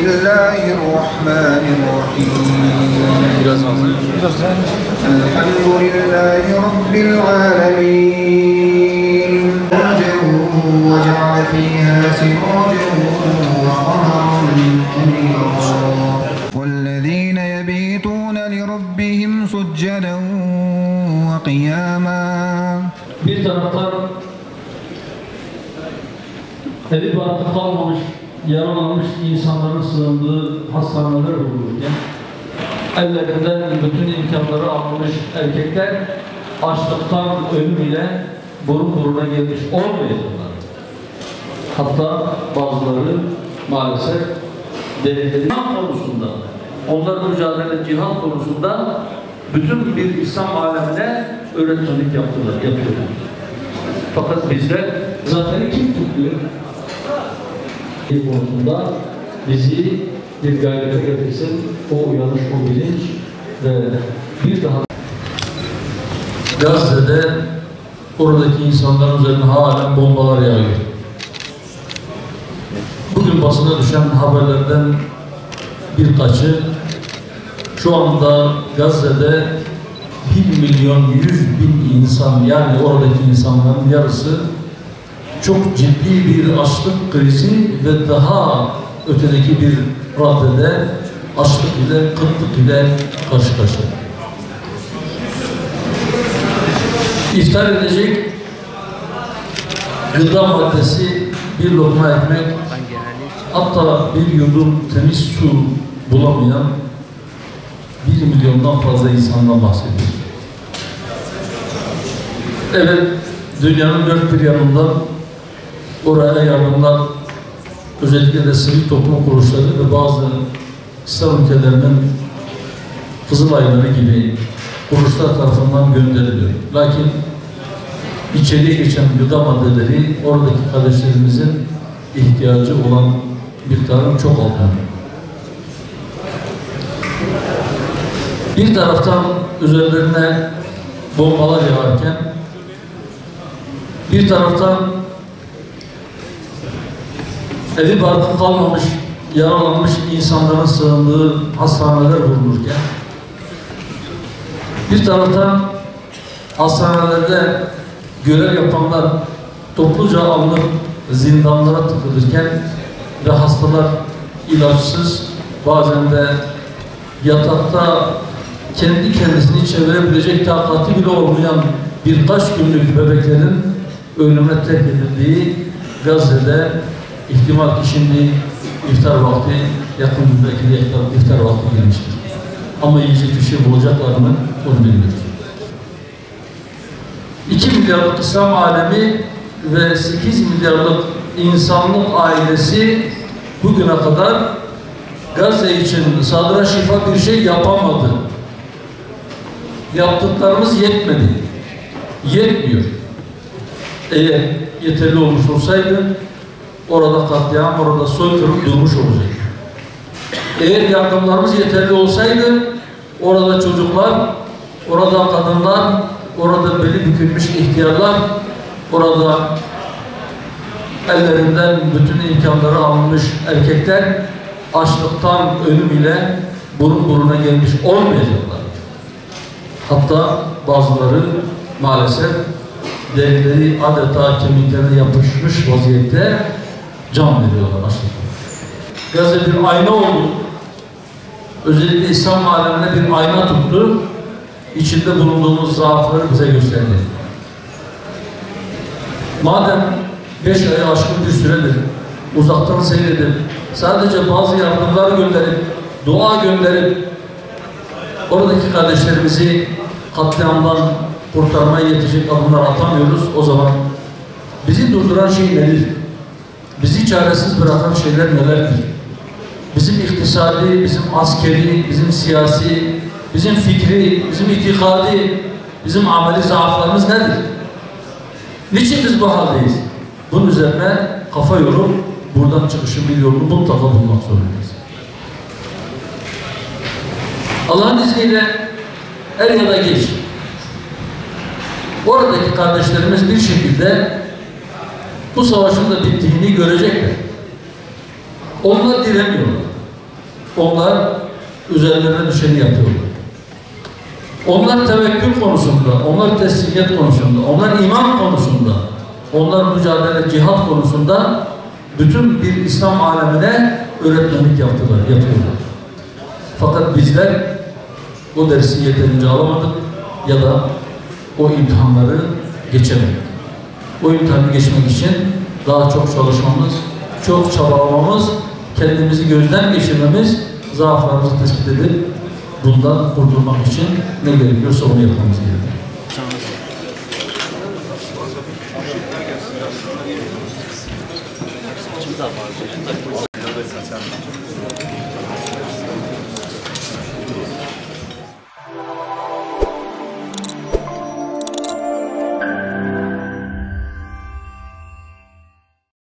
الله الرحمن الرحيم الحمد لله رب العالمين وجعل فيها سراجا وقمرا منيرا والذين يبيتون لربهم سجدا وقياما. Bir taraftan evi barkı kalmamış, yaralanmış insanların sığındığı hastaneler bulunurken ellerinden bütün imkanları almış erkekler açlıktan ölüm ile burun buruna gelmiş olmayacaklar. Hatta bazıları maalesef devletlerin konusunda, onların mücadele cihat konusunda bütün bir İslam alemine öğretmenlik yapıyorlar. Fakat bizler zaten kim tutuyor? Konusunda bizi bir gayrete getirsin, o uyanış, o bilinç ve bir daha Gazze'de oradaki insanların üzerine halen bombalar yağıyor. Bugün basına düşen haberlerden birkaçı şu anda Gazze'de 1.100.000 insan, yani oradaki insanların yarısı çok ciddi bir açlık krizi ve daha ötedeki bir raddede açlık ile, kıtlık ile karşı karşıya. İftar edecek gıda maddesi, bir lokma ekmek, hatta bir yudum temiz su bulamayan 1 milyondan fazla insandan bahsediyoruz. Evet, dünyanın dört bir yanından oraya yardımlar, özellikle de sivil toplum kuruluşları ve bazı İslam ülkelerinin Kızılayları gibi kuruluşlar tarafından gönderiliyor. Lakin içeriye geçen gıda maddeleri oradaki kardeşlerimizin ihtiyacı olan miktarın çok altında. Bir taraftan üzerlerine bombalar yağarken, bir taraftan evi barkı kalmamış, yaralanmış insanların sığındığı hastaneler bulunurken, bir taraftan hastanelerde görev yapanlar topluca alınıp zindanlara tıkılırken ve hastalar ilaçsız, bazen de yatakta kendi kendisini çevirebilecek takati bile olmayan birkaç günlük bebeklerin ölüme terk edildiği Gazze'de ihtimal ki şimdi iftar vakti, yakın belki de iftar vakti gelmiştir. Ama yiyecek bir şey bulacaklar mı onu bilmiyoruz. 2 milyarlık İslam alemi ve 8 milyarlık insanlık ailesi bugüne kadar Gazze için sadıra şifa bir şey yapamadı. Yaptıklarımız yetmedi. Yetmiyor. Eğer yeterli olmuş olsaydı orada katliam, orada soykırım durmuş olacak. Eğer yardımlarımız yeterli olsaydı orada çocuklar, orada kadınlar, orada beli bükülmüş ihtiyarlar, orada ellerinden bütün imkanları alınmış erkekler açlıktan ölüm ile burun buruna gelmiş olmayacaklar. Hatta bazıları maalesef derileri adeta kemiklerine yapışmış vaziyette can veriyorlar açlıktan. Gazze bir ayna oldu. Özellikle İslam alemine bir ayna tuttu. İçinde bulunduğumuz zaafları bize gösterdi. Madem 5 aya aşkın bir süredir uzaktan seyredip sadece bazı yardımlar gönderip, dua gönderip oradaki kardeşlerimizi katliamdan kurtarmaya yetecek adımlar atamıyoruz. O zaman bizi durduran şey nedir? Bizi çaresiz bırakan şeyler nelerdir? Bizim iktisadi, bizim askeri, bizim siyasi, bizim fikri, bizim itikadi, bizim ameli zaaflarımız nedir? Niçin biz bu haldeyiz? Bunun üzerine kafa yorup buradan çıkışın bir yolunu mutlaka bulmak zorundayız. Allah'ın izniyle er ya da geç oradaki kardeşlerimiz bir şekilde bu savaşın da bittiğini görecekler. Onlar direniyorlar. onlar üzerlerine düşeni yapıyorlar. Onlar tevekkül konusunda, onlar teslimiyet konusunda, onlar iman konusunda, onlar mücadele, cihat konusunda bütün bir İslam alemine öğretmenlik yapıyorlar. Fakat bizler o dersi yeterince alamadık ya da o imtihanları geçemedik. O imtihanı geçmek için daha çok çalışmamız, çok çabalamamız, kendimizi gözden geçirmemiz, zaaflarımızı tespit edip bundan kurtulmak için ne gerekiyorsa onu yapmamız gerekiyor.